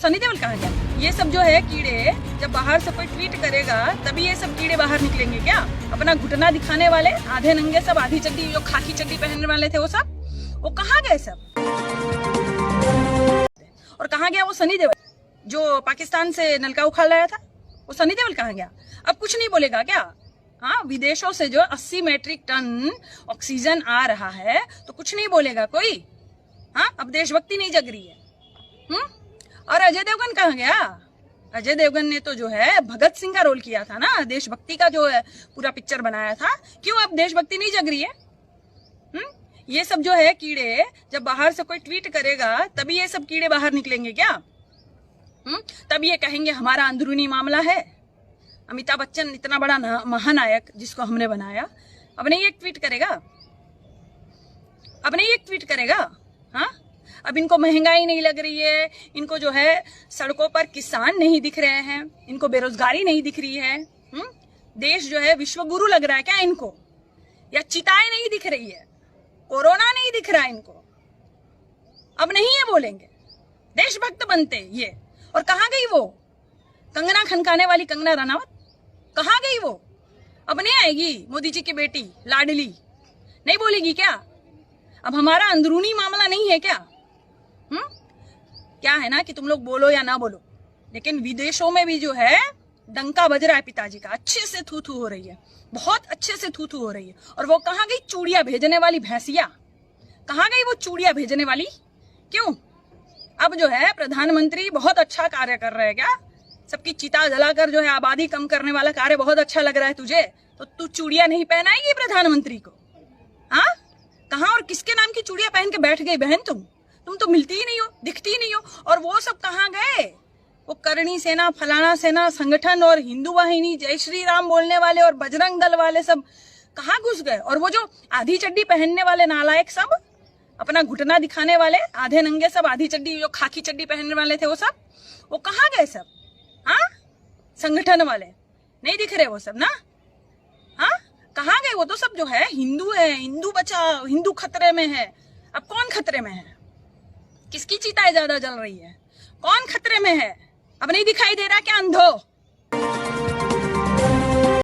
सनी देओल कहाँ गया? ये सब जो है कीड़े, जब बाहर से कोई ट्वीट करेगा तभी ये सब कीड़े बाहर निकलेंगे क्या? अपना घुटना दिखाने वाले आधे नंगे सब, आधी चड्डी, जो खाकी चड्डी पहनने वाले थे वो सब, वो कहाँ गए सब? और कहाँ गया वो सनी देओल जो पाकिस्तान से नलका उखाड़ लाया था? वो सनी देओल कहाँ गया? अब कुछ नहीं बोलेगा क्या? हाँ, विदेशों से जो 80 मैट्रिक टन ऑक्सीजन आ रहा है तो कुछ नहीं बोलेगा कोई? हाँ, अब देशभक्ति नहीं जग रही है। और अजय देवगन कहाँ गया? अजय देवगन ने तो जो है भगत सिंह का रोल किया था ना, देशभक्ति का जो है पूरा पिक्चर बनाया था। क्यों अब देशभक्ति नहीं जग रही है? ये सब जो है कीड़े, जब बाहर से कोई ट्वीट करेगा तभी ये सब कीड़े बाहर निकलेंगे क्या? तब ये कहेंगे हमारा अंदरूनी मामला है। अमिताभ बच्चन इतना बड़ा महानायक जिसको हमने बनाया, अब नहीं एक ट्वीट करेगा? अब नहीं एक ट्वीट करेगा? हाँ, अब इनको महंगाई नहीं लग रही है, इनको जो है सड़कों पर किसान नहीं दिख रहे हैं, इनको बेरोजगारी नहीं दिख रही है। देश जो है विश्व गुरु लग रहा है क्या इनको? या चिताएं नहीं दिख रही है, कोरोना नहीं दिख रहा है इनको? अब नहीं ये बोलेंगे, देशभक्त बनते ये। और कहाँ गई वो कंगना खनकाने वाली कंगना रनावत? कहाँ गई वो? अब नहीं आएगी? मोदी जी की बेटी लाडली नहीं बोलेगी क्या? अब हमारा अंदरूनी मामला नहीं है क्या? क्या है ना कि तुम लोग बोलो या ना बोलो, लेकिन विदेशों में भी जो है डंका बज रहा है पिताजी का, अच्छे से थू थू हो रही है, बहुत अच्छे से थू थू हो रही है। और वो कहाँ गई चूड़िया भेजने वाली भैंसिया? कहाँ गई वो चूड़िया भेजने वाली? क्यों? अब जो है प्रधानमंत्री बहुत अच्छा कार्य कर रहे हैं क्या? सबकी चिता जलाकर जो है आबादी कम करने वाला कार्य बहुत अच्छा लग रहा है तुझे, तो तू चूड़िया नहीं पहनाएगी प्रधानमंत्री को? हाँ, कहाँ और किसके नाम की चूड़िया पहन के बैठ गई बहन तुम तो मिलती ही नहीं हो, दिखती ही नहीं हो। और वो सब कहाँ गए? वो करणी सेना, फलाना सेना संगठन और हिंदू वाहिनी, जय श्री राम बोलने वाले और बजरंग दल वाले सब कहाँ घुस गए? और वो जो आधी चड्डी पहनने वाले नालायक सब, अपना घुटना दिखाने वाले आधे नंगे सब, आधी चड्डी, जो खाकी चड्डी पहनने वाले थे वो सब, वो कहाँ गए सब? हाँ, संगठन वाले नहीं दिख रहे वो सब ना? हाँ, कहाँ गए वो? तो सब जो है हिंदू है, हिंदू बचाओ, हिंदू खतरे में है। अब कौन खतरे में है? किसकी चिताएं ज्यादा जल रही है? कौन खतरे में है? अब नहीं दिखाई दे रहा क्या अंधो?